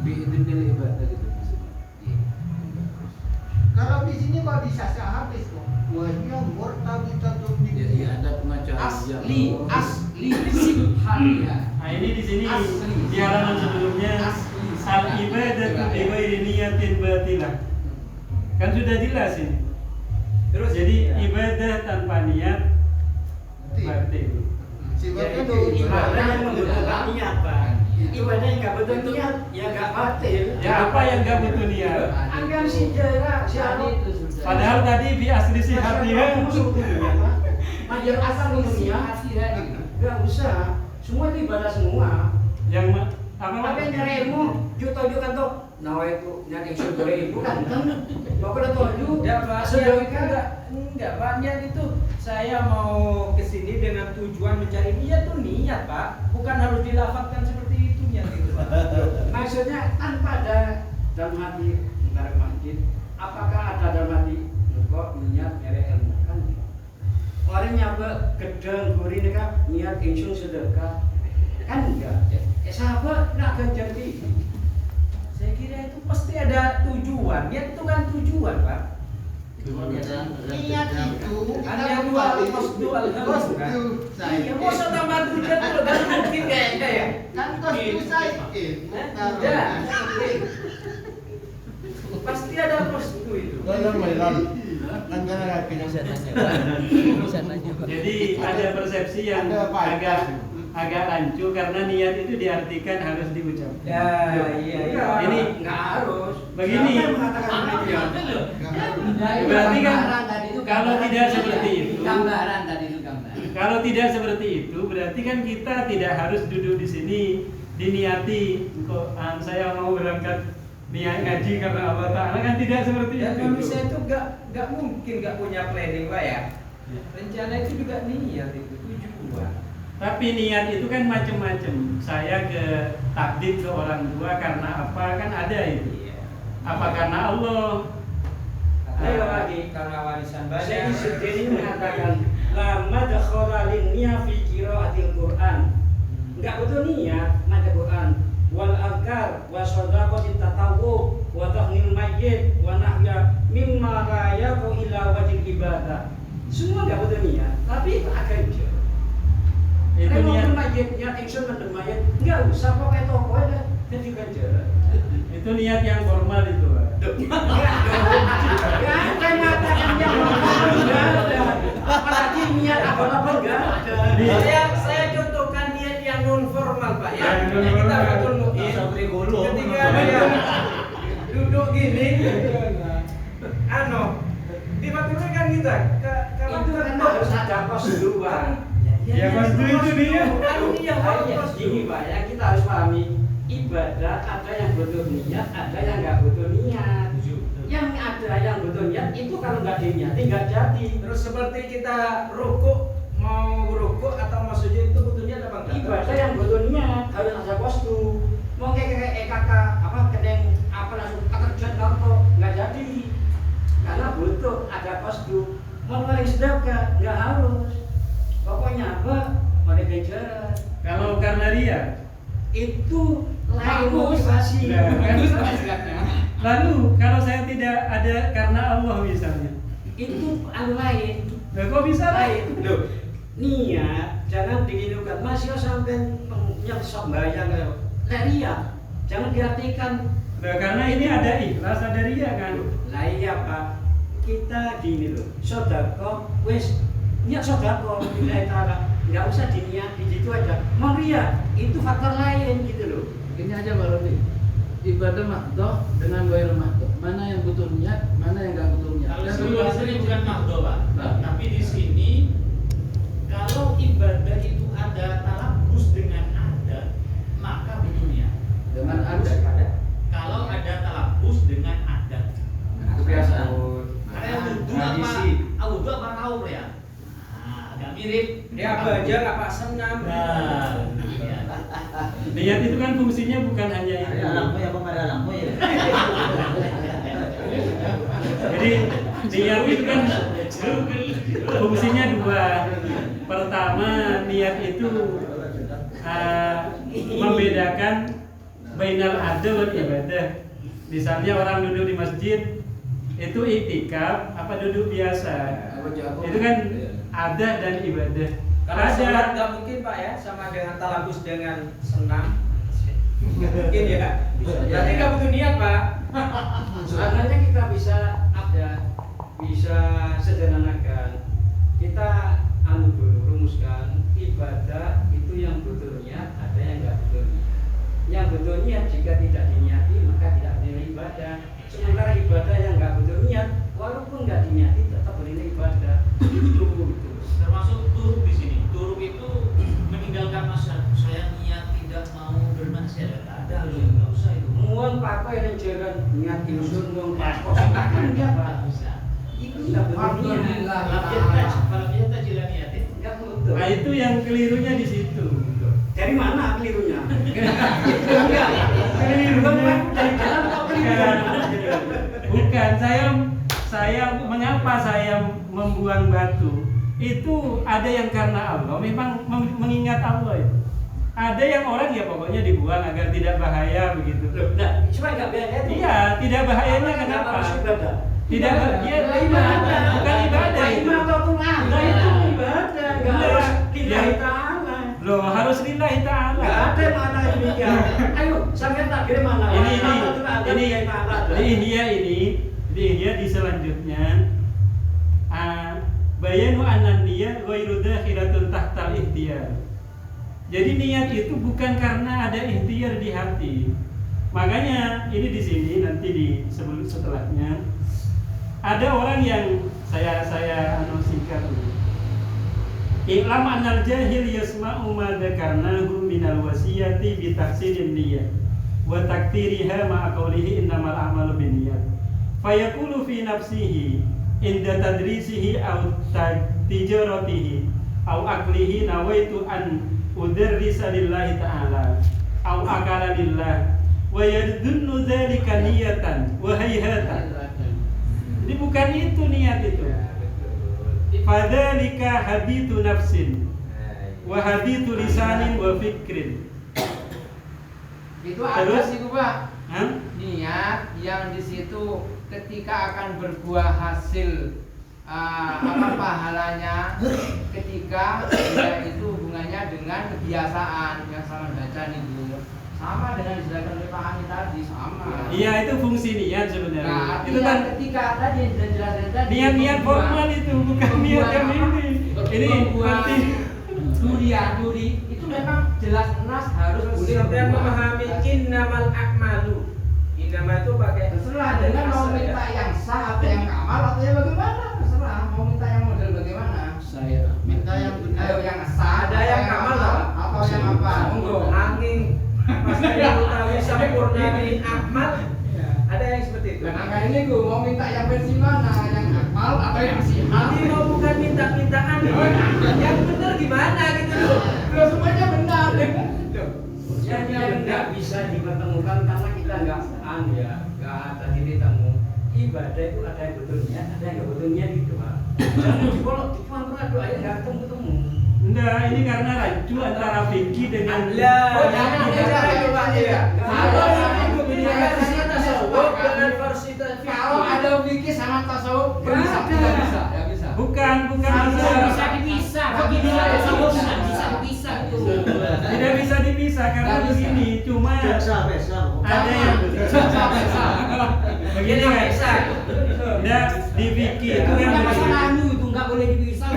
biidznil ibadah gitu maksudnya. Kalau di sini kok bisa habis kok. Wahya murtabitatun bi. Ya ada pengacara asli sibhanya. Nah ini di sini Asli. di halaman sebelumnya Asli. al ibadatu bi ghairi niyatin batilah. Kan sudah jelas ini. Terus Jadi ibadah tanpa niat batil. Sifatnya Yaitu ibadah yang membutuhkan niat, Pak. Ibadah yang nggak butuh niat, ya nggak batil. Ya apa yang gak butuh niat? Angkat si jarak, si anu. Padahal tadi bi asli si hatinya. Majer asal butuh niat, nggak usah. Semua itu ibadah semua. Yang apa? Tapi yang nyari ilmu, juta-juta kan tuh. Nah itu nyari surga itu kan. Bapak udah tahu Ya Pak, sudah enggak Pak, niat itu saya mau kesini dengan tujuan mencari niat tuh niat Pak, bukan harus dilafadzkan seperti itu niat itu Pak. Maksudnya tanpa ada dalam hati negara masjid, apakah ada dalam hati kok niat nyari ilmu kan? Orang nyampe gedeng gurih nih niat insun sedekah kan enggak? Sahabat nak akan jadi. Saya kira itu pasti ada tujuan, niat itu kan tujuan Pak. niat itu Ada yang dua kosdu alhamdulillah kan? Ya mau tambah tujuan itu kan mungkin kayaknya ya. kan kosdu saya Tidak. Pasti ada kosdu itu. kan karena pindah Jadi ada persepsi yang agak rancu karena niat itu diartikan harus diucapkan. Ya, iya. Ini nggak harus. begini. Siapa yang mengatakan demikian? Berarti kan kalau tidak seperti itu, gambaran tadi itu gambaran. kalau tidak seperti itu berarti kan kita tidak harus duduk di sini diniati kok saya mau berangkat niat ngaji karena Allah Ta'ala, kan tidak seperti Dan itu. manusia itu nggak mungkin nggak punya planning Pak ya. Rencana itu juga niat itu tujuan. Tapi niat itu kan macam-macam. Saya ke takdir ke orang tua karena apa, kan ada itu. Iya. Apa karena Allah? Ayo lagi. Karena warisan banyak. Syekh Sudeni mengatakan lama dakhala linniya fi qiraatil Quran. Enggak butuh niat baca Quran. Wal azkar wa shadaqatit tatawwu wa tahnil mayyit wa nahya mimma la yaqu ila wajib ibadah. Semua enggak butuh niat, tapi itu akan aja. Itu Kalau niat. mau mayit, niat ingsun mendem mayit, enggak usah pakai toko aja, jadi ganjaran. Itu niat yang formal itu, Pak. Ya, kan mengatakan yang normal enggak ada. Apalagi niat apa-apa enggak ada. Saya contohkan niat yang non formal Pak ya. Yang non Kita formal. betul mu'in. Ketika dia duduk gini, dimaksudkan kan kita kalau Itu kan harus ada kos dua. Ya, kosdu itu dia. Gini Pak, ya kita harus pahami ibadah ada yang butuh niat, ada yang nggak butuh niat. Yang ada yang butuh niat itu kalau nggak diniati nggak jadi. Terus seperti kita rukuk, mau rukuk atau mau sujud itu butuh niat apa enggak? Ibadah yang butuh niat harus ada kostum. Mau kayak EKK apa kedeng apa langsung kerja kartu nggak jadi karena butuh ada kostum. Mau paling sedekah nggak harus. Pokoknya apa? Pada ganjaran. Kalau karena dia, Itu lain Bagus. motivasi. Nah, kan? Kan? Lalu kalau saya tidak ada karena Allah misalnya, Itu lain. nah, kok bisa Lain. Loh, niat jangan dihidupan. Masih sampai yang sok bayang ria. Jangan diartikan. Nah, karena ini ada ikhlas, ada ria kan. Lah iya Pak, kita gini loh, sodako, wes niat sodako, nilai ta'ala, nggak usah diniat di situ aja. Mau ria, itu faktor lain gitu loh. Ini aja Pak Rodi. Ibadah mahdoh dengan ghair mahdoh. Mana yang butuh niat, mana yang nggak butuh niat. Kalau Dan sebelum dua- sini bukan mahdoh Pak, Nah. tapi di sini kalau ibadah itu ada talabus dengan adat, maka butuh niat. dengan ada. Kalau ada talabus dengan adat, Kebiasaan. kayak wudhu apa raum ya? Nah, agak mirip. Dia belajar apa senam. Nah, ya. Niat itu kan fungsinya bukan hanya itu. Jadi niat itu kan fungsinya dua. Pertama, niat itu membedakan bainal ada wal ibadah. Misalnya orang duduk di masjid itu iktikaf apa duduk biasa. Itu kan ada dan ibadah. Karena sholat nggak mungkin Pak ya, sama dengan talabus dengan senam. Mungkin ya. Berarti nggak butuh niat Pak. Sebenarnya kita bisa sederhanakan. Kita dulu rumuskan ibadah itu yang butuh niat, ada yang nggak butuh niat. Yang butuh niat jika tidak diniati maka tidak bernilai ibadah. Sementara ibadah yang nggak butuh niat, walaupun nggak diniati tetap bernilai ibadah. Itu. Termasuk turuk di sini. Turuk itu meninggalkan masyarakat. Saya niat tidak mau bermaksiat. Ada loh, nggak usah itu. Muang pakai yang jalan niat insun muang pakai silakan dia Pak. Bisa. Itu nggak butuh niat. Kalau kita jalan niatin. Nggak butuh. Nah itu yang kelirunya di situ. Dari mana kelirunya? Enggak. Kelirunya dari jalan atau keliru? Bukan, saya mengapa saya membuang batu? Itu ada yang karena Allah, memang mengingat Allah itu. Ada yang orang ya pokoknya dibuang agar tidak bahaya begitu. Nah, supaya nggak bahaya itu. Iya, tidak bahayanya Apa kenapa? harus ibadah? Tidak ya Ibadah. bukan ibadah itu. Ibadah atau tunah? Nah itu ibadah. Nggak Iya. harus lillahi Ya. ta'ala. Loh, harus lillahi ta'ala. Nggak ada mana demikian. Ayo, sampai tak kira mana? Ini India di selanjutnya bayanu anan niyah ghairu dakhilatun tahtal ikhtiyar. Jadi niat itu bukan karena ada ikhtiar di hati. Makanya ini di sini nanti di setelahnya ada orang yang saya singkat dulu. I'lam annal jahil yasma'u ma dzakarnahu minal wasiyati bi tahsilin niyyah wa takdiriha ma'a qawlihi innamal a'malu binniyat. Fayaqulu fi nafsihi inda tadrisihi aw tijaratihi aw aqlihi nawaitu an udarrisa lillahi ta'ala aw akala lillah wa yadhunnu dzalika niyatan wa hayhatan. Jadi bukan itu niat itu. Fadzalika hadithu nafsin wa hadithu lisanin wa fikrin. Itu ada Terus? sih Pak. Hah? Niat yang di situ ketika akan berbuah hasil pahalanya ketika dia itu hubungannya dengan kebiasaan yang sama baca itu sama dengan disediakan oleh Pak Ani tadi sama. Iya, itu fungsi niat sebenarnya. Nah, Itu kan ketika tadi yang dijelaskan tadi niat formal itu bukan niat yang ini. Ini berarti duri itu memang jelas nas harus boleh Sampai berbuah. memahami innamal a'malu. Innama itu pakai Terserah dengan mau minta yang sah atau yang kamal atau yang bagaimana, terserah mau minta yang model bagaimana. Saya Minta yang benar. Ayo yang sah, Ada yang kamal atau yang apa? Monggo. angin pasti utawi sempurna min amal. Ada yang seperti itu. Dan angka ini gue mau minta yang versi mana, yang akmal atau yang siham? Nanti mau bukan minta-mintaan yang benar gimana gitu loh. Loh, semuanya benar. Yang nggak bisa dipertemukan karena kita nggak ada titik temu. Ibadah itu ada yang butuh niat, ada yang nggak butuh niat gitu Pak. Jangan dibolok, dipuan-puan doa aja nggak ketemu. enggak, ini karena rancu antara fikih dengan Lah, jangan itu Pak ya. Kalau Itu komunikasi tasawuf dengan versi Kalau ada fikih sama tasawuf bisa, bisa. bukan masalah. dipisah. Begini aja, Bisa dipisah itu. Tidak bisa dipisah karena Nggak bisa. begini, cuma ada yang begini Yang guys. bisa. Nah, di fikih itu kan Bukan begini. masalah anu itu nggak boleh dipisah.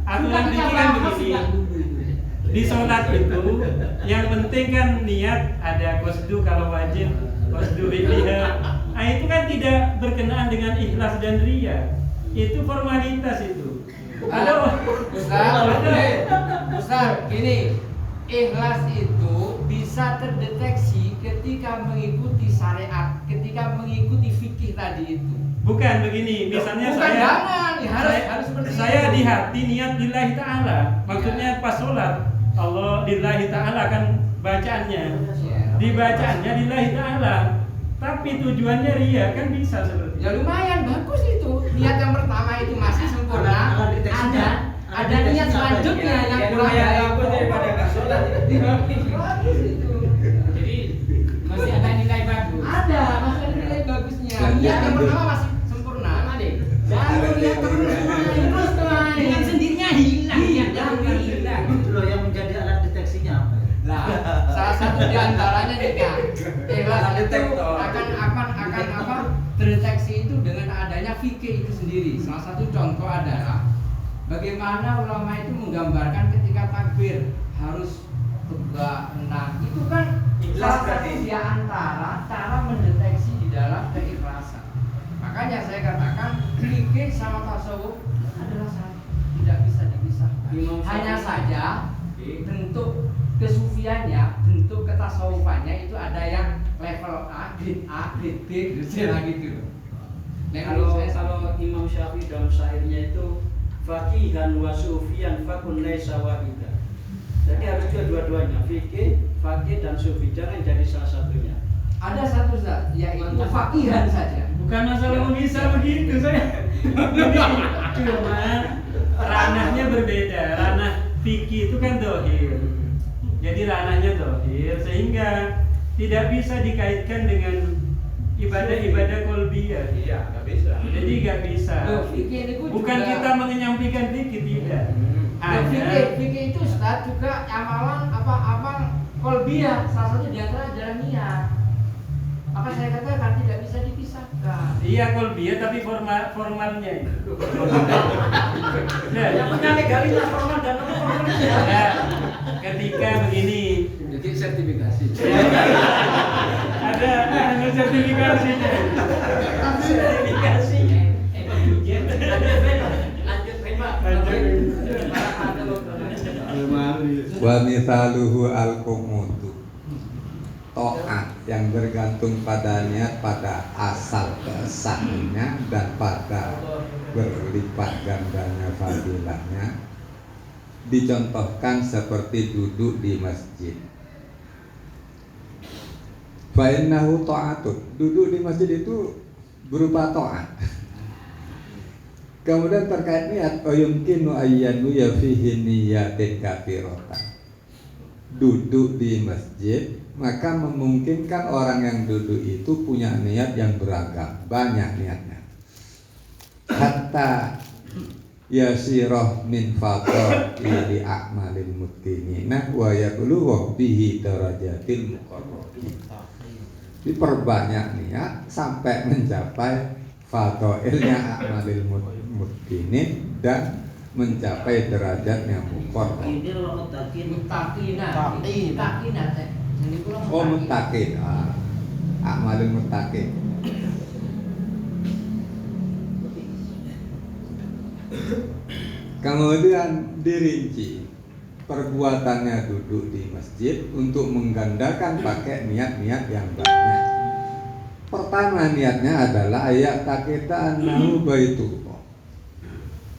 Aturan fikih kan begini. Di sholat itu yang penting kan niat, ada qasdu kalau wajib, qasdu biha. Nah itu kan tidak berkenaan dengan ikhlas dan riya. Itu formalitas itu. Ustaz, gini, ikhlas itu bisa terdeteksi ketika mengikuti syariat, ketika mengikuti fikih tadi itu. Bukan begini, misalnya Bukan, saya jangan, harus seperti saya itu. di hati niat lillahi ta'ala. Maksudnya pas sholat Allah lillahi ta'ala kan bacaannya. Di bacaannya lillahi ta'ala. Tapi tujuannya riya kan bisa seperti itu. Ya lumayan bagus itu. Niat yang pertama itu masih sempurna. Ada niat selanjutnya yang Yang kurang lumayan baik. bagus daripada nggak sholat. Bagus itu. Jadi Di antaranya nikah. Ikhlas itu akan apa? Terdeteksi itu dengan adanya fikih itu sendiri. Salah satu contoh adalah bagaimana ulama itu menggambarkan ketika takbir harus tegak, enam. Itu kan salah satu di antara cara mendeteksi di dalam keikhlasan. Makanya saya katakan fikih sama tasawuf adalah satu, tidak bisa dipisahkan. Hanya saja bentuk kesufiannya, bentuk ketasawufannya itu ada yang level A, grade B, grade C gitu. Kalau Imam Syafi'i dalam syairnya itu faqihan wa sufiyan fakun laisa wahida. Jadi harus dua-duanya, fikih, faqih dan sufi, jangan jadi salah satunya. Ada satu zat, yaitu faqihan saja. Bukan masalah bisa begitu saya. Cuma ranahnya berbeda. Ranah fikih itu kan dohir. Jadi ranahnya dohir sehingga tidak bisa dikaitkan dengan ibadah-ibadah kolbiyah. Iya, nggak bisa. Jadi nggak bisa. Loh, fikih ini Bukan juga, kita menyampaikan fikih, tidak. Loh, fikih itu Ustaz juga amalan amal kolbiyah, salah satu di antara adalah niat. Apa saya katakan tidak bisa dipisahkan. Iya kolbiyah tapi formalnya. Yang penting legalitas formal dan non formalnya. Ya, ketika begini. Jadi sertifikasi. Ada sertifikasinya. Sertifikasi. Wa mithaluhu al-qumutu, taat yang bergantung pada niat, pada asal kesahinya dan pada berlipat gandanya fadilahnya, dicontohkan seperti duduk di masjid. Fa innahu ta'atun, duduk di masjid itu berupa taat. Kemudian terkait niat, yumkinu ayyanu ya fihi niyatin katsiratan. Duduk di masjid, maka memungkinkan orang yang duduk itu punya niat yang beragam, banyak niatnya. Hatta yasirah min fadhili a'malil mutqinina wa yablughu bihi darajatil muqarrabin. Diperbanyak niat sampai mencapai fadhailnya a'malil mutqinin dan mencapai derajatnya muqarrab. Oh muttaqin, a'malil muttaqin. Kemudian dirinci perbuatannya duduk di masjid untuk menggandakan pakai niat-niat yang banyak. Pertama niatnya adalah ayat takita annahu baitullah.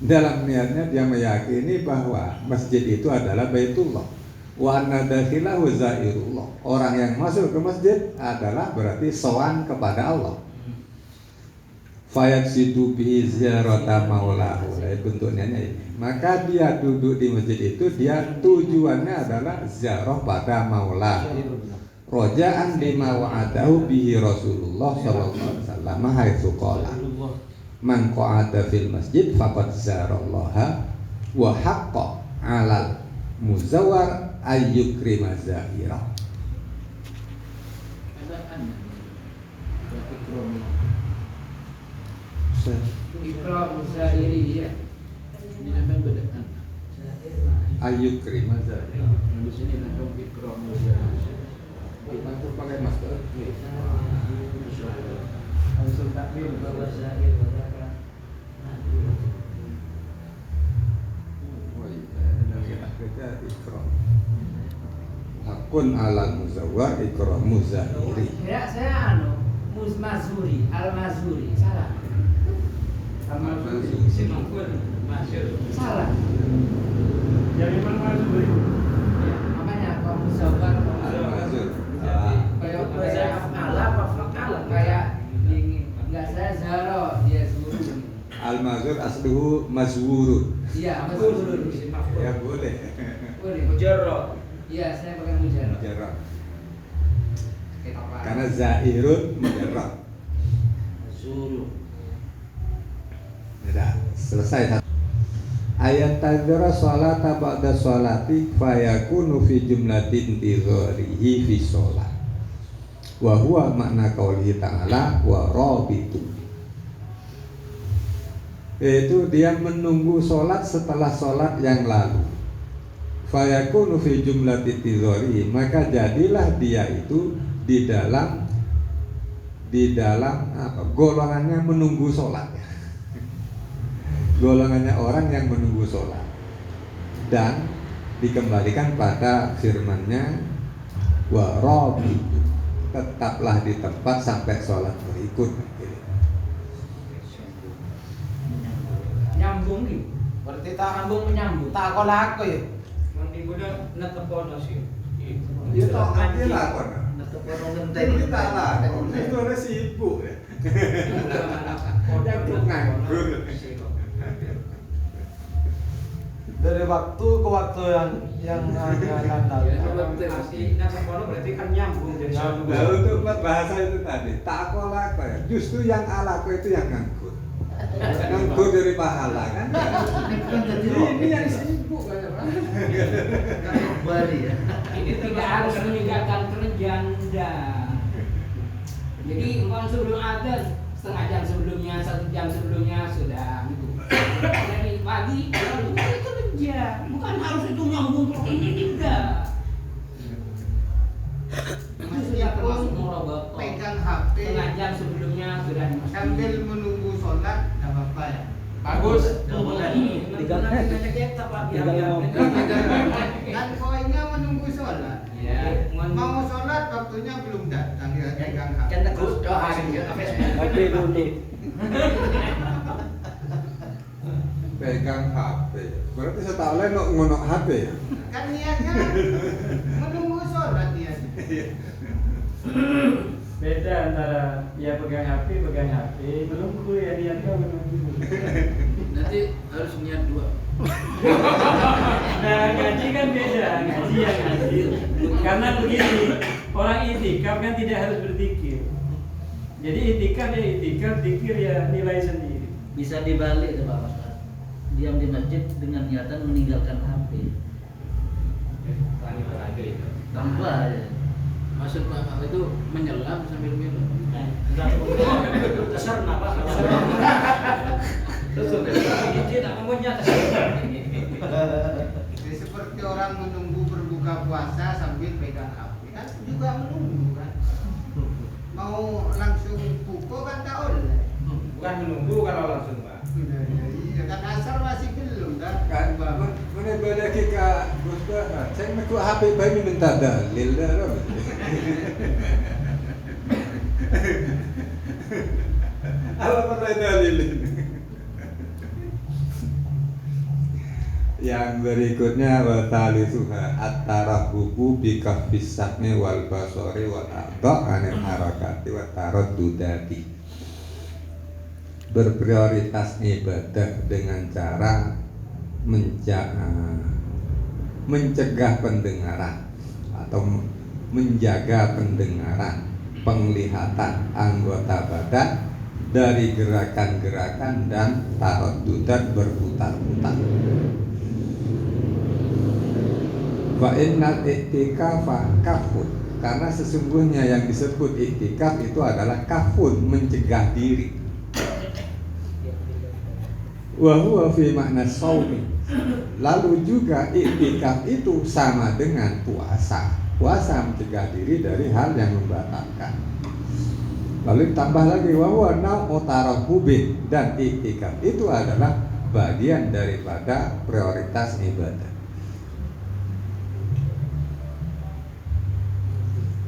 Dalam niatnya dia meyakini bahwa masjid itu adalah baitullah. Wa anna dakhilahu zairullah. Orang yang masuk ke masjid adalah berarti sowan kepada Allah. Fayaksidu bihi ziyarata maulahu. Bentuknya ini. Maka dia duduk di masjid itu, dia tujuannya adalah ziarah pada maulahu. Roja'an lima wa'adahu bihi Rasulullah sallallahu alaihi wasallam haitsu qala man qa'ada fil masjid faqad zarallaha wa haqqa 'alal muzawwar ayyukrima zahira. Ikram zahiri ya. Ini namanya bedaan. Ayyukrima zahira. Di sini namanya ikram zahiri. Kita tuh pakai masker. Langsung takbir bahwa zahir wadaka. Oh iya, dan kita ikram. Hakun alal muzawwar ikramu zahiri. Ya saya Mazuri, Al-Mazuri, salah. Al-Mazuri. Salah. Jadi mana Mazuri? Namanya kok muzawwar. Al-Mazur. Kayak Allah apa fakal kayak dingin. Enggak saya zaro, dia suruh. Al-Mazur asluhu mazwurun. Iya, mazur. Ya boleh. Boleh. Mujarrad. Iya, saya pakai mujarrad. Mujarrad. Kita apa? Karena zairun mujarrad. Zuru. Sudah selesai. ayat tadzara sholata ba'da sholati fayakunu fi jumlatin tidharihi fi sholat wa huwa makna qaulihi ta'ala wa rabitu. Itu dia menunggu sholat setelah sholat yang lalu. Fayakunu fi jumlatin tidharihi, maka jadilah dia itu di dalam apa, golongannya menunggu sholat. Golongannya orang yang menunggu sholat. Dan dikembalikan pada firman-Nya wa rabitu, tetaplah di tempat sampai sholat berikut. Nyambung nih. Berarti tak sambung menyambung. Tak kau laku ya. Nanti udah netepono sih. Ya toh nanti lakon. Netepono ngenteni. Kita lakon. Itu ada sibuk ya. Yang nganggur. Dari waktu ke waktu yang akan datang. Netepono berarti kan nyambung jadi satu. Nah, untuk bahasa itu tadi tak kolak ya. Justru yang alaku itu yang nganggur. Nganggur dari pahala kan. Ini yang sibuk kayak Bari ya. Ini tidak harus meninggalkan kerja Anda. Jadi umpama sebelum adzan setengah jam sebelumnya, 1 jam sebelumnya sudah gitu. Dari pagi lalu itu kerja, bukan harus itu nyambung terus tidak. Itu sudah termasuk murogoto. Pegang HP Setengah jam sebelumnya sudah dimasukkan. sambil menunggu sholat, nggak apa-apa ya. Bagus. Dan poinnya menunggu sholat. Ya, Mau sholat waktunya belum datang ya, pegang HP. Kan terus doa pegang HP. Berarti setahu lain ngono HP ya. Kan niatnya menunggu sholat dia. Beda antara ya pegang HP, menunggu ya niatnya menunggu. Nanti harus niat 2. Nah ngaji kan beda, ngaji yang ngaji. Karena begini, orang itikaf kan tidak harus berzikir. Jadi itikaf ya itikaf, zikir ya nilai sendiri. Bisa dibalik tuh Pak Ustaz. Diam di masjid dengan niatan meninggalkan HP. Tanpa ya. Maksud Pak itu menyelam sambil minum. Besar kenapa? Jadi seperti orang menunggu berbuka puasa sambil pegang HP kan juga menunggu kan. Mau langsung pukul kan tak boleh. Bukan menunggu kalau langsung Pak. Iya kan asar masih belum kan. Kan mana balik ke Gus Bah. Saya nak HP bayi minta dalil dah. Apa pernah dalil ini? Yang berikutnya wa talisuha at-tarahubu bi kaffis sahmi wal basari wal a'dha' anil harakati wa taraddudati. Berprioritas ibadah dengan cara mencegah pendengaran atau menjaga pendengaran, penglihatan anggota badan dari gerakan-gerakan dan taraddudat berputar-putar. Wa innal i'tikafa kafun, karena sesungguhnya yang disebut i'tikaf itu adalah kafun, mencegah diri. Wa huwa fi makna shaumi. Lalu juga i'tikaf itu sama dengan puasa. Puasa mencegah diri dari hal yang membatalkan. Lalu tambah lagi wa huwa nau'u tarahubin, dan i'tikaf itu adalah bagian daripada prioritas ibadah.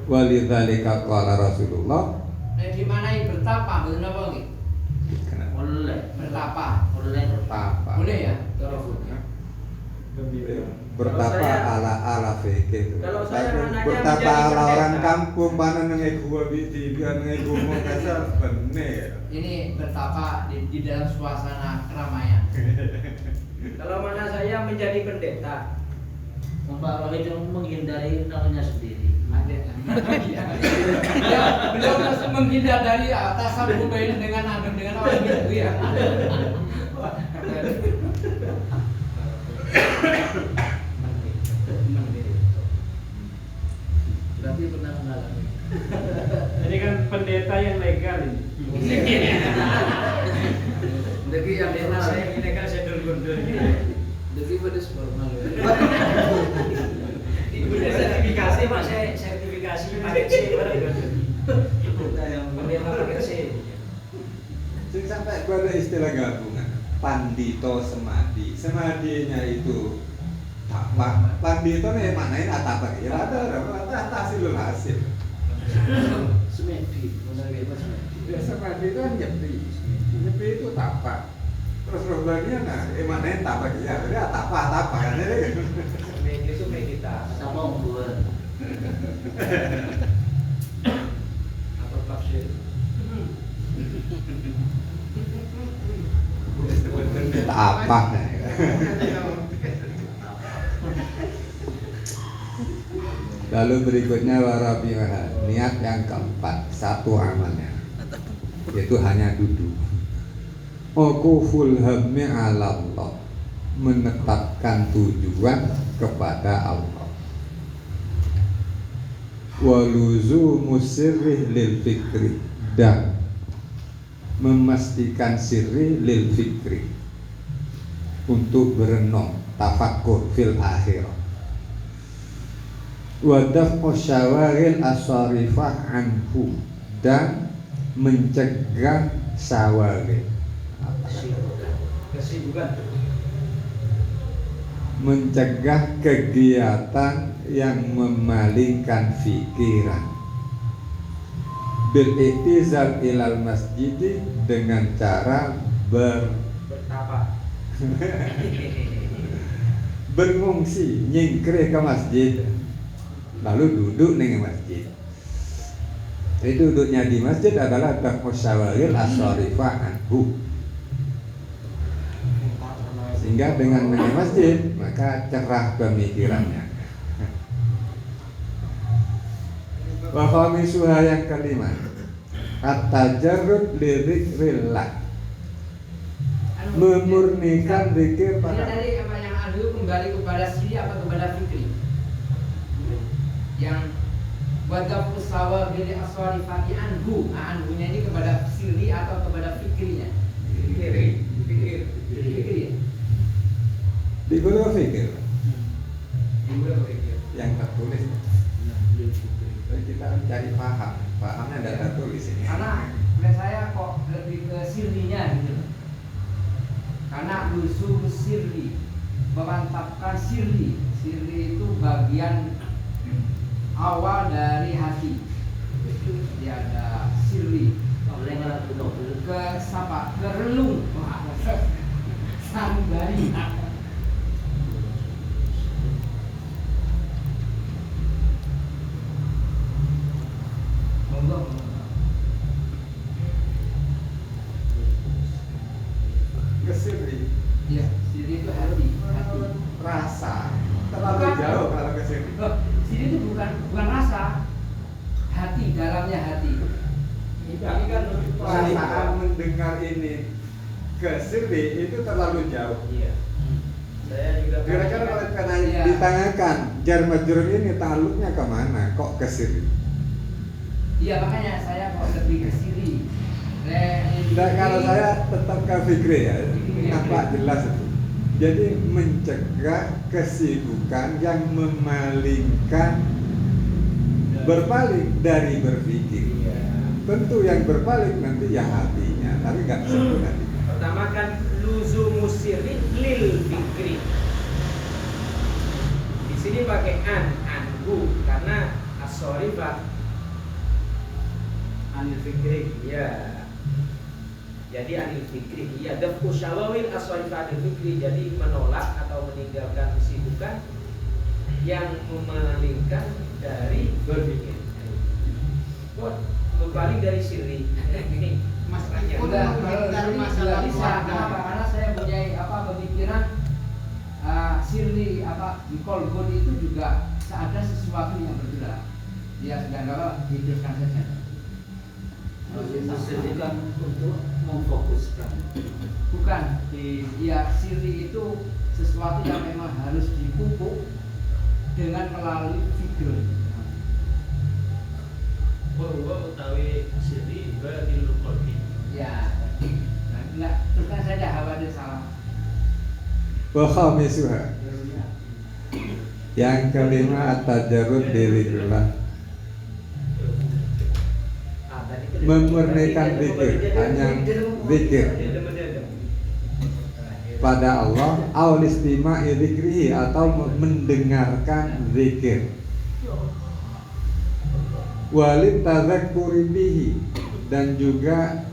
Walidzalika qala Rasulullah. Di mana yang bertapa, betul apa lagi? Boleh. Bertapa. Bertapa. Boleh ya? Bertapa ala fikih. Kalau saya maknanya bertapa menjadi ala orang pendeta. kampung mana nengai gua biti biar nengai gua kasar bener. Ini bertapa di dalam suasana keramaian. Kalau mana saya menjadi pendeta. Pak Rohid yang menghindari namanya sendiri. Beliau masih menghindar dari atasan budaya dengan orang itu ya. Berarti pernah mengalami. Ini kan pendeta yang legal ini. Deki yang Karena formal. saya ini kan saya dulur-dulur ini. Deki pedes formal. Udah sertifikasi Pak, saya sertifikasi pakai C bareng. Pendeta pakai C. Sing sampai pada istilah gabungan pandito semadi. Semadinya itu apa? Pandito nih manain apa? Ya ada hasilul hasil. Semedi, mana kayak apa semedi? Ya semadi itu kan nyepi. Nyepi itu tapak. Terus rombanya manain tapak ya. Jadi tapak kan ini. Media itu meditasi. Sama ungguan. Apa tafsir? Tapak. Lalu berikutnya warabiha, niat yang keempat, satu amalnya, yaitu hanya duduk. Uquful hammi 'ala Allah, menetapkan tujuan kepada Allah. Waluzumu sirri lil fikri, dan memastikan sirri lil fikri, untuk berenung tafakkur fil akhirah. Wadaf'u syawaril asarifah anhu, dan mencegah syawaril, Kesibukan. mencegah kegiatan yang memalingkan pikiran. Bil iktizal ilal masjid, dengan cara Bertapa. berfungsi nyingkrih ke masjid, lalu duduk di masjid. Jadi duduknya di masjid adalah musyawaril asharifah anhu, sehingga dengan di masjid maka cerah pemikirannya. Wa khamisuha, yang kelima, at-tajarrud li dzikrillah, memurnikan zikir Ini pada dari apa yang adu kembali kepada siri apa kepada fikri? Yang wadaf usawa gede aswari fati anhu, anhunya ini kepada siri atau kepada fikrinya? Fikri ya? di guru fikir Fikri. yang tertulis. Kita cari pahamnya tidak tertulis ini. Karena menurut saya kok lebih ke sirinya gitu. Karena luzum sirri, memantapkan sirri. Sirri itu bagian awal dari hati. Jadi ada sirri. Ke sapa? Ke relung. Sanggari. Monggo. Kesiri, Iya, sirri itu hati. rasa terlalu Bukan. jauh kalau kesiri. Loh, sini itu bukan rasa, hati, dalamnya hati. Ini kan Perasaan mendengar ini kesiri itu terlalu jauh. Iya. Saya juga Kira-kira kalau karena Iya. ditanyakan jar majrur ini taluknya kemana? Kok kesiri? Iya, makanya saya kok lebih ke sini. Nah, kalau saya tetap ke fikri ya, nampak jelas itu. Jadi mencegah kesibukan yang memalingkan, berpaling dari berpikir. Tentu yang berpaling nanti ya hatinya, tapi nggak disebut hatinya. Pertama kan luzumus sirri lil fikri. Di sini pakai anhu karena as-sorifah anil fikri. Ya. Jadi anil fikri, ya dafu syawawil as-sorifah anil fikri. Jadi menolak atau meninggalkan kesibukan yang memalingkan dari berpikir. Kok berbalik dari sirri? Ini masalahnya. Udah, kalau dari masalah bisa, kenapa? Karena saya punya pemikiran sirri di kolbun itu juga ada sesuatu yang bergerak. Dia sedang hidupkan saja. Maksudnya untuk memfokuskan. Bukan, sirri itu sesuatu yang memang harus dipupuk dengan melalui figur. Bahwa utawi siri badil qalbi. Ya, nah, enggak, terus kan saya khawatir salah. Wa khamisuha. Yang kelima at-tajarrud lidzikrillah. Memurnikan zikir, hanya zikir pada Allah, au listima'i dzikrihi, atau mendengarkan zikir. Walid tadzakkuri bihi, dan juga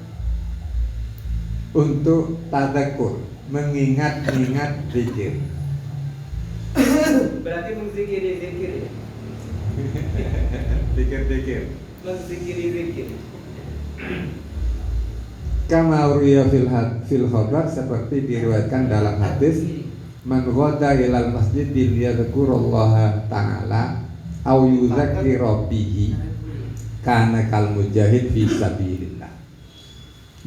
untuk tadzakur, mengingat-ingat zikir. Berarti menzikiri zikir ya? Zikir-zikir. Menzikiri zikir. Kama uriya fil khabar, seperti diriwayatkan dalam hadis, man ghada ilal masjid liyadhkurallaha ta'ala au yuzakkira bihi kana kal mujahid fi sabilillah.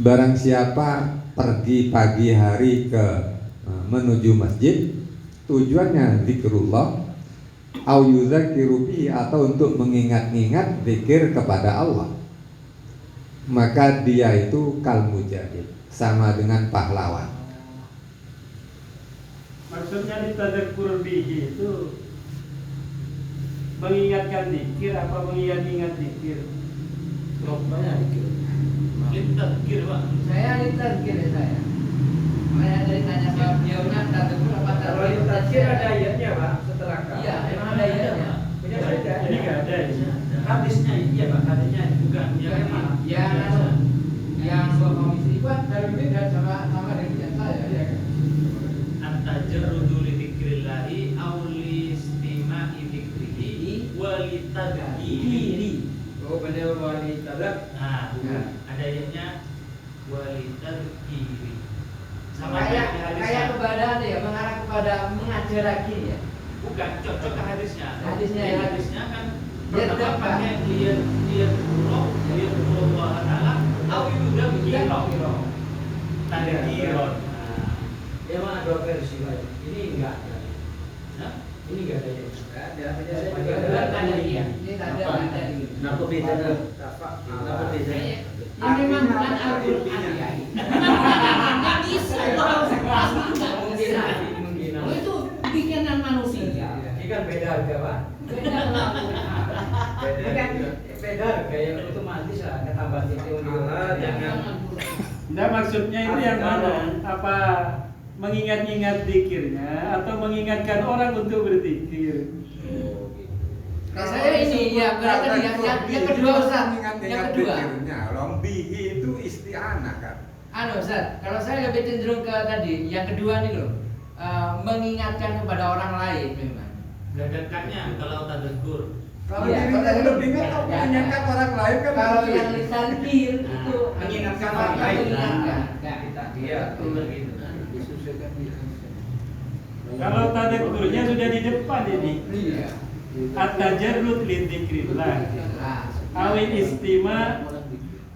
Barang siapa pergi pagi hari menuju masjid, tujuannya zikrullah, au yuzakkiru bihi, atau untuk mengingat-ingat zikir kepada Allah, maka dia itu kal mujahid, sama dengan pahlawan. Maksudnya ditadzakkur bihi itu mengingatkan zikir apa mengingat-ingat zikir? Banyak dikir. Lidzikir, Pak. Saya lidzikir saya. Makanya dari tanya sama beliaunya tadzakkur apa Kalau lidzikir ada ayatnya Pak, setelah kah? Iya, memang ada ayatnya. Punya beda. Ini nggak ada ya? Hadisnya iya Pak, hadisnya bukan yang mana? Yang komisi buat dari beda sama dengan saya ya kan. At-tajarrudu li dzikrillahi aw li istima'i dzikrihi wa li tadhkiri. Oh benar wali tadak. Nah, bukan. Ada ayatnya wa li tadhkiri. Sama Kayak kepada ya, mengarah kepada mengajar lagi ya. bukan cocok ke hadisnya. Hadisnya ya. Hadisnya kan Dia pertama depan. pakai dia Allah Taala au yuda kiro. Tadhkiron. Ya mana dua versi Pak? Ini enggak ada. Nah, Ini enggak ada. Enggak ada. Hanya saya juga Ada ada. iya. Ini ada. Kenapa beda? Kenapa beda? Ini memang bukan Al-Qur'an ya. Nggak bisa kalau Mungkin. Oh, itu bikinan manusia. Ini kan beda harga Pak. Beda lah Al-Qur'an. Beda kan beda harga yang otomatis lah ketambah titik jangan. Nah, maksudnya itu yang mana? Apa mengingat-ingat zikirnya atau mengingatkan orang untuk berzikir? Nah, saya ini ya berarti yang kedua Ustaz. Yang kedua. Long bihi itu isti'anah kan. Ustaz, kalau saya lebih cenderung ke tadi, yang kedua nih loh, mengingatkan kepada orang lain memang. Gadakannya kalau tadhkur. Kalau Iya, dirinya kalau lebih ingat, kalau ya, mengingatkan orang lain kan Kalau begitu. yang lisanzikir itu mengingatkan orang lain. mengingatkan. Iya, betul gitu. Kalau tadzakurnya sudah di depan ini. Iya. At-tajarrud lidzikrillah. Nah, Awil istima,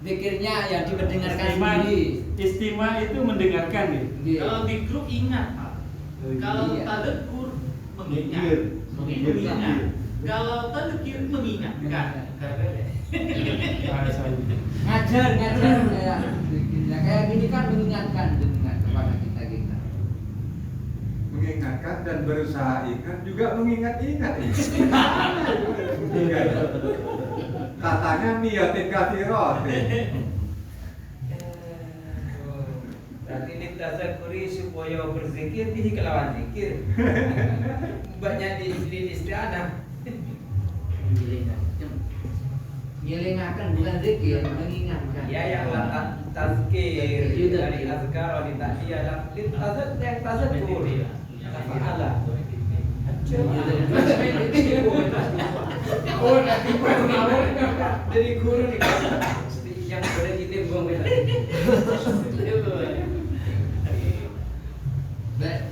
zikirnya yang diperdengarkan istima, sendiri. istima itu mendengarkan nih. Iya. Kalau di grup ingat, Pak. Kalau Iya. tadhkur mengingat. Mengingat. Kalau tadhkir mengingatkan. Ngajar ya. Zikirnya kayak gini kan mengingatkan dengan kepada kita. Mengingatkan dan berusaha ingat juga mengingat-ingat ini. Katanya niatin kafirat. Berarti ini tazakuri supaya berzikir di kelawan zikir. Banyak di isti'anah. Ngilingakan bukan zikir, mengingatkan. Ya yang tazkir dari azkar di ta'iyah dan yang tazakur. Tafa'ala. Oh, nanti dari guru nih yang boleh ditimbang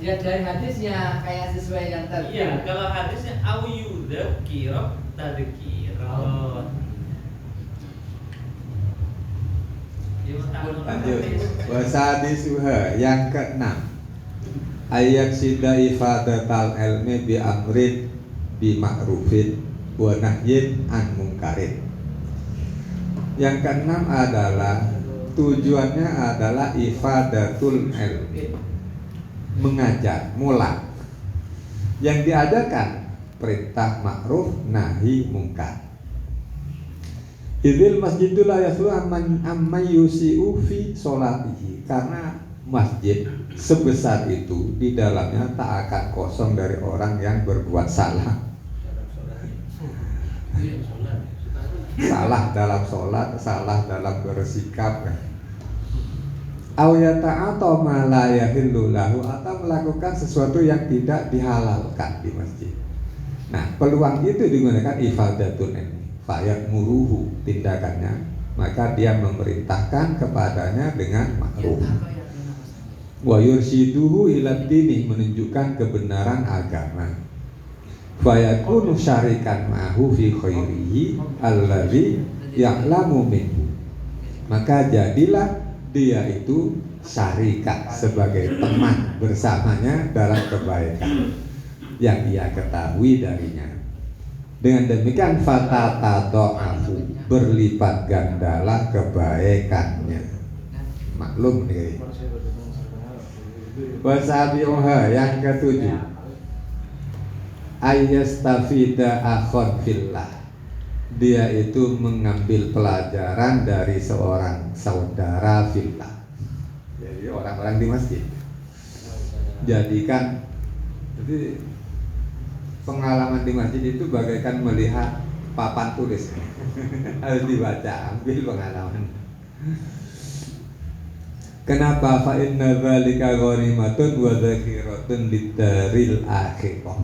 Ya dari hadisnya kayak sesuai yang tadi. Iya, kalau hadisnya au yudzakira tadhkiran. Lanjut. Wasadisuha yang keenam. ayak sida ifadatal ilmi bi amrin bi ma'rufin wa nahyin an mungkarin. Yang keenam adalah tujuannya adalah ifadatul ilmi, mengajar, mulak. Yang diadakan perintah ma'ruf nahi mungkar. Idzil masjidul la yaslu amma yusi'u fi sholatihi, karena masjid sebesar itu di dalamnya tak akan kosong dari orang yang berbuat salah. Salah dalam sholat, salah dalam bersikap, aw yata'ata ma la yahillu lahu, atau melakukan sesuatu yang tidak dihalalkan di masjid. Nah, peluang itu digunakan ifadatul ilmi, fayat muruhu, tindakannya, maka dia memerintahkan kepadanya dengan ma'ruf. Wa yurshiduhu ila dini, menunjukkan kebenaran agama. Fayakunu syarikan ma'hu fi khairihi alladzi ya'lamu minhu, maka jadilah dia itu syarikat, sebagai teman bersamanya dalam kebaikan yang dia ketahui darinya. Dengan demikian fatatada'afu, berlipat gandalah kebaikannya. Maklum nih. Wasabi'uha, yang ketujuh, ayyastafida akhon fillah, dia itu mengambil pelajaran dari seorang saudara fillah. Jadi orang-orang di masjid, jadikan, jadi pengalaman di masjid itu bagaikan melihat papan tulis. Harus dibaca, ambil pengalaman. Kenapa? Fa inna dzalika ghanimatun wa dzakiratun lidaril akhirah.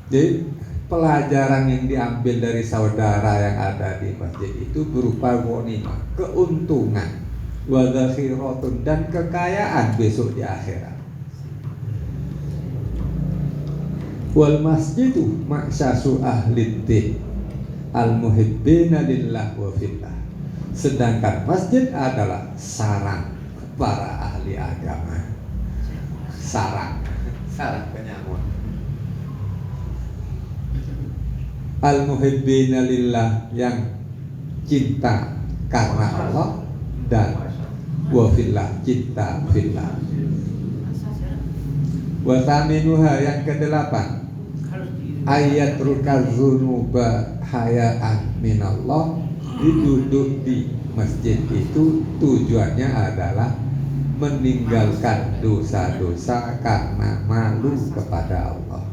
Jadi pelajaran yang diambil dari saudara yang ada di masjid itu berupa ghanimah, keuntungan, wa dzakiratun, dan kekayaan besok di akhirat. Wal masjidu ma'syasu ahlid-din al-muhibbina lillah wa fillah, sedangkan masjid adalah sarang para ahli agama. Sarang penyamun. Al-muhibbina lillah, yang cinta karena Allah, dan wa fillah, cinta fillah. Wa thaminuha, yang kedelapan, ayat rukazunuba hayaan minallah, duduk di masjid itu tujuannya adalah meninggalkan dosa-dosa karena malu kepada Allah.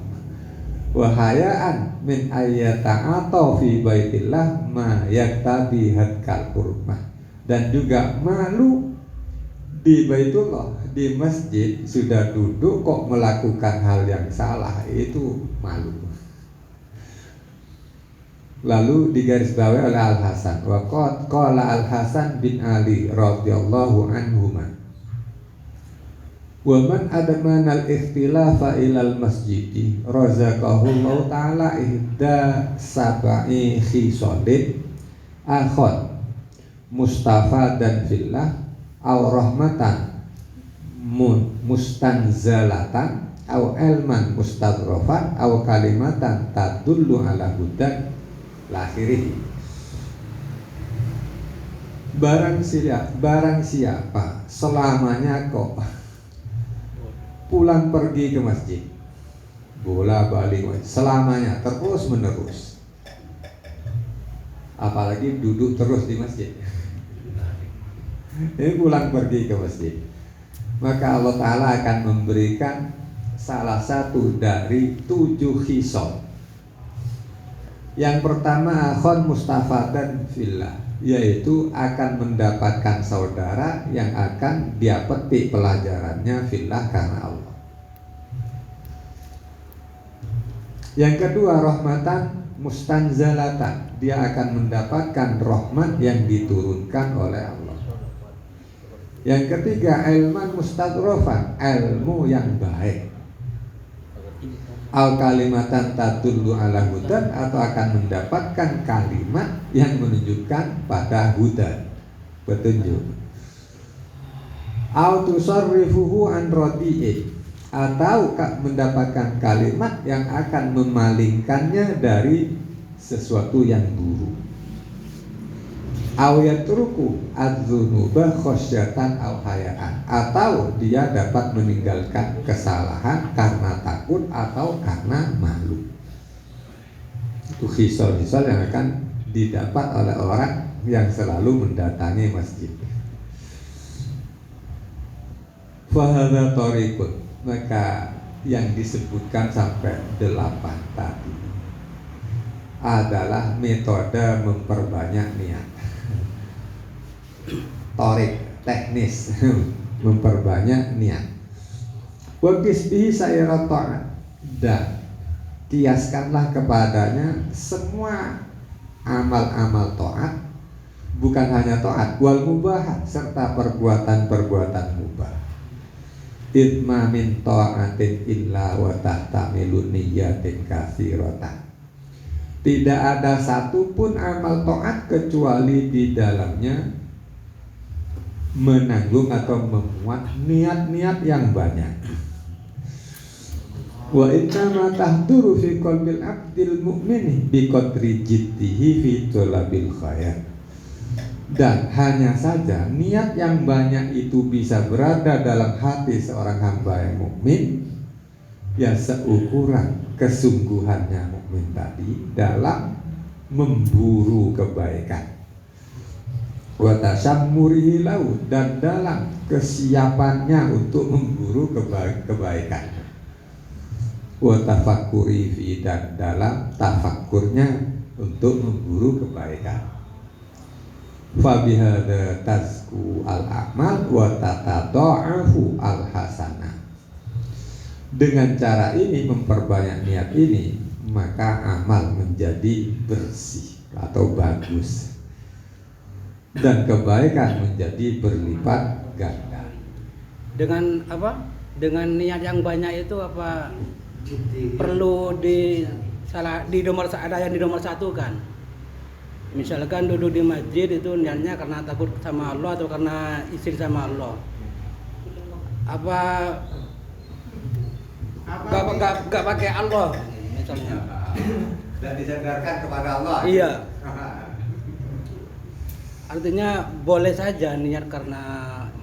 Wahayaan min ayyata'ata fi baitillah ma yaktabi hadkal hurmah, dan juga malu di Baitullah, di masjid sudah duduk kok melakukan hal yang salah, itu malu. Lalu digarisbawahi oleh Al-Hasan, wa qala Al-Hasan bin Ali radhiyallahu anhuma, wa man admana al-ikhtilafa ilal masjidi razaqahu Allah ta'ala ihda sab'i khisalin akhon mustafa dan fillah aw rahmatan mustanzalatan aw ilman mustadrofan aw kalimatan tadullu ala hudan lahirih. Barang siapa selamanya kok pulang pergi ke masjid, bola balik selamanya, terus menerus, apalagi duduk terus di masjid, ini pulang pergi ke masjid, maka Allah Ta'ala akan memberikan salah satu dari 7 khisal. Yang pertama, akhon mustafadan fillah, yaitu akan mendapatkan saudara yang akan dia petik pelajarannya fillah, karena Allah. Yang kedua, rahmatan mustanzalatan, dia akan mendapatkan rahmat yang diturunkan oleh Allah. Yang ketiga, ilman mustadrofan, ilmu yang baik. Al kalimatan tadullu ala hudan, atau akan mendapatkan kalimat yang menunjukkan pada hudan, petunjuk. Au tusarrifuhu an radi'in, atau mendapatkan kalimat yang akan memalingkannya dari sesuatu yang buruk. Aw yatruku adzunuba khosyatan aw hayaan, atau dia dapat meninggalkan kesalahan karena takut atau karena malu. Itu hisol-hisol yang akan didapat oleh orang yang selalu mendatangi masjid. Fahadha tariqun, maka yang disebutkan sampai 8 tadi adalah metode memperbanyak niat. Torik, teknis memperbanyak niat. Wa bisbihi sayara ta'at, dan kiaskanlah kepadanya semua amal-amal taat, bukan hanya taat, wal mubahat, serta perbuatan-perbuatan mubah. Idma min ta'atin illa wa tahtamilu niyatin katsiratan. Tidak ada satupun amal taat kecuali di dalamnya menanggung atau memuat niat-niat yang banyak. Wa innama tahduru fi qalbil abdil mu'mini bi qadri jiddihi fi talabil khair. Dan hanya saja niat yang banyak itu bisa berada dalam hati seorang hamba yang mukmin ya seukuran kesungguhannya mukmin tadi dalam memburu kebaikan. Wa tasammurihi lahu, dan dalam kesiapannya untuk memburu kebaikan. Wa tafakkuri fi, dan dalam tafakkurnya untuk memburu kebaikan. Fa bihadza tazku al-amal wa tatadha'afu al-hasanah. Dengan cara ini, memperbanyak niat ini, maka amal menjadi bersih atau bagus, dan kebaikan menjadi berlipat ganda. Dengan apa? Dengan niat yang banyak itu apa? Perlu di nomor, ada yang di nomor satu kan? Misalkan duduk di masjid itu niatnya karena takut sama Allah atau karena istri sama Allah. Apa gak pakai Allah misalnya? Dan disandarkan kepada Allah. Iya. Artinya boleh saja niat karena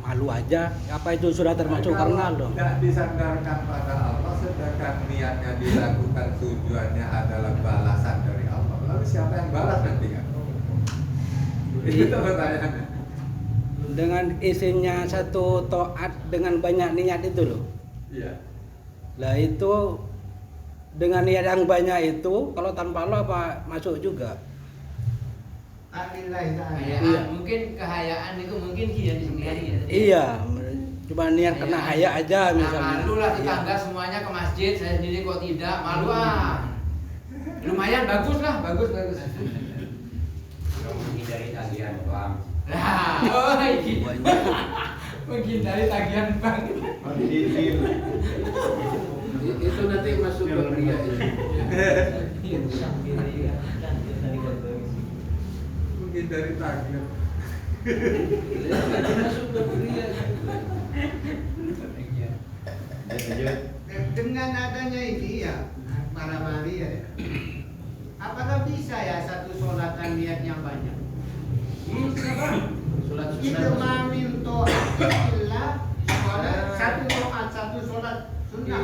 malu aja. Apa itu sudah termasuk karena Allah? Tidak disandarkan pada Allah, sedangkan niatnya dilakukan tujuannya adalah balasan dari Allah. Lalu siapa yang balas nanti kan? Itu pertanyaannya. Dengan isinya satu taat dengan banyak niat itu loh. Iya. Lah itu dengan niat yang banyak itu kalau tanpa Allah apa masuk juga? Hayaan, mungkin kehayaan itu mungkin dia sendiri. Iya, cuma niat kena haya aja misalnya. Malu lah tetangga semuanya ke masjid, saya sendiri kok tidak, malu ah. Lumayan bagus lah, bagus. Menghindari tagihan bank. Nah, menghindari tagihan bank. Itu nanti masuk ke pria itu. Menghindari tagihan. Masuk ke pria. Dengan adanya ini ya para wali ya, apakah bisa ya satu sholatan niatnya banyak? Sholat Itu sunnah. maminto ilah satu sholat sunnah.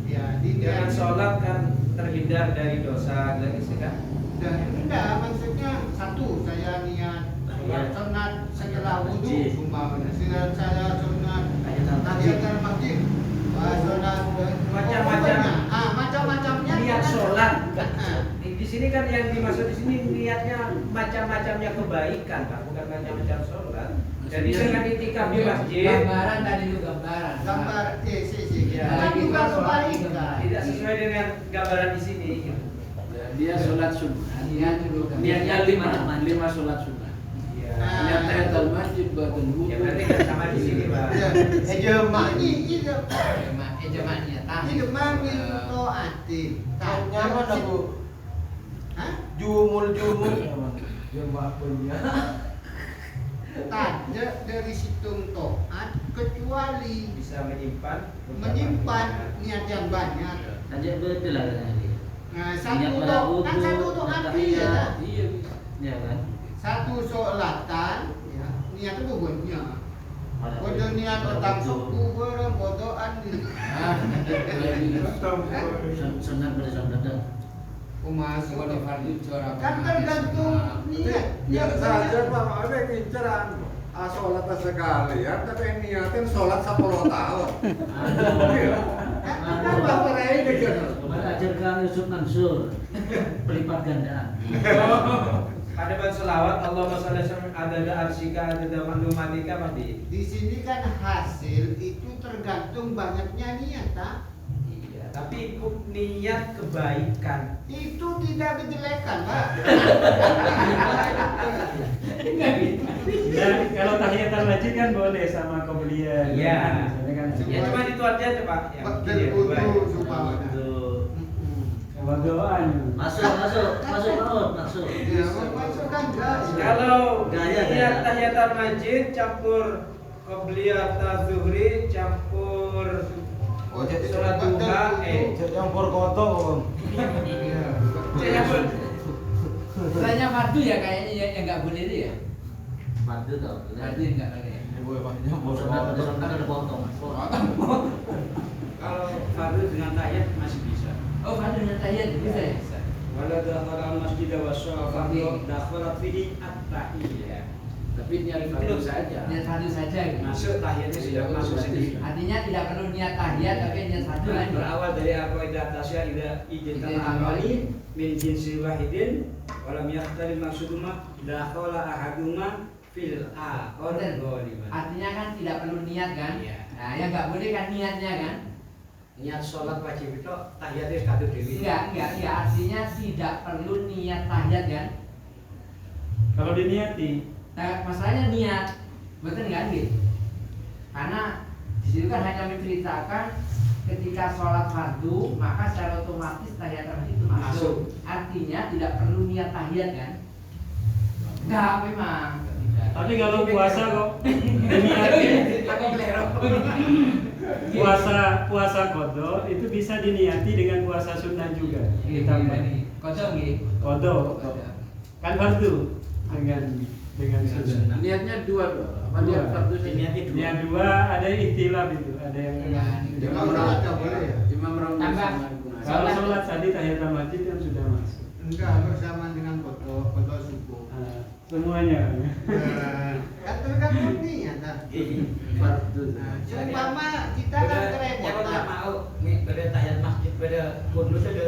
Ya, Dengan sholat kan terhindar dari dosa lagi sih kan? Dan enggak, maksudnya satu saya niat sholat sunat setelah wudhu umpamanya, saya sunat tahiyatul masjid, sholat Macam-macam. macam-macamnya Niat sholat kan? Ah. Di sini kan yang dimaksud di sini niatnya macam-macamnya kebaikan, Pak, bukan macam-macam sholat. Jadi dengan itikaf di masjid Gambaran tadi itu gambaran. gambar Ya, kan juga kebaikan. tidak sesuai dengan gambaran di sini. Gitu. Ya, dia sholat sunnah. Niat dulu Niatnya lima sholat sunnah. Ya. Niat tahiyatul masjid, badan wudu. Ya berarti kan sama di sini, Pak. Ejemani itu Jemaahnya itu maminto ati. Nyaman aku. Hah? Jumul. Tanya dari situng toat kecuali bisa menyimpan niat yang banyak. Aja betul lah kan. Nah, Niat satu pada untuk kan wudu, satu untuk dan hati tahiyat. ya. Iya. Ya kan. Satu sholatan ya, niat itu bukannya. Bodoh niat otak suku orang bodohan nih. Sunat pada sunat. Masuk Kalau di fardu juara kan tergantung niat. Biar saja Pak, ada yang nginceran sholat sekali ya, tapi niatin sholat 10 tahun. Kan bapak Rai gitu. Mengajarkan Yusuf Mansur pelipat gandaan. Ada ban selawat Allahumma shalli ada arsika ada maklumatika pasti. Di sini kan hasil itu tergantung banyaknya niat, tak? Iya, tapi niat kebaikan Itu tidak kejelekan, Pak. Dan kalau tahiyatul masjid kan boleh sama qobliyah. Iya. Misalnya kan. Ya cuma itu aja tuh Pak. Yang Pak, bikin ya, berwudu baik. supaya. Berdoaan. Masuk laut, masuk. Ya, masukkan gas. Kalau Gaya. niat tahiyatul masjid campur qobliyah zuhri campur Oh, jadi sholat duha Yang berkotok. Istilahnya fardu ya kayaknya yang nggak boleh itu ya. Fardu tau. Fardu yang nggak boleh. Ibu Pak yang Sunat pada sunat ada potong. Kalau fardu dengan tahiyat masih bisa. Oh fardu dengan tahiyat bisa ya. Wala dakhala masjid wa syafaqu dakhala fihi at-tahiyyah. Tapi niat fardu saja. Niat fardu saja gitu. Masuk tahiyatnya sudah masuk sendiri. Artinya tidak perlu niat tahiyat tapi niat fardu Nah, aja. berawal dari aqaidah tasya ida ijtama amali min jinsi wahidin walam yakhtalif maksuduma dakhala ahaduma fil akhar ghaliban. Artinya kan tidak perlu niat kan? Iya. Nah yang nggak boleh kan niatnya kan? Niat sholat wajib itu tahiyatnya kadung dewi. Enggak. Artinya tidak perlu niat tahiyat kan? Kalau diniati, Nah, masalahnya niat, betul nggak gitu? Karena di situ kan hanya menceritakan ketika sholat fardu maka secara otomatis tahiyat itu masuk. Artinya tidak perlu niat tahiyat kan? Enggak memang. tapi kalau puasa kok diniati, puasa kodo itu bisa diniati dengan puasa sunnah juga. Ditambah Kodok gitu. kodo, kan fardu dengan sunnah. Niatnya dua. Apa niat fardu saja? Niatnya dua. Yang dua ada ikhtilaf itu, ada yang Imam Rawat nggak boleh ya? Imam Ramli Tambah. sama Ibnu Hazm. kalau sholat tadi tahiyatul masjid kan sudah masuk. Enggak, bersama dengan foto suku. Semuanya. Kan tergantung niat, tak? Fardu. Nah, seumpama kita kan Kalau nggak kerepotan. mau nih pada tahiyat masjid pada kudus saja.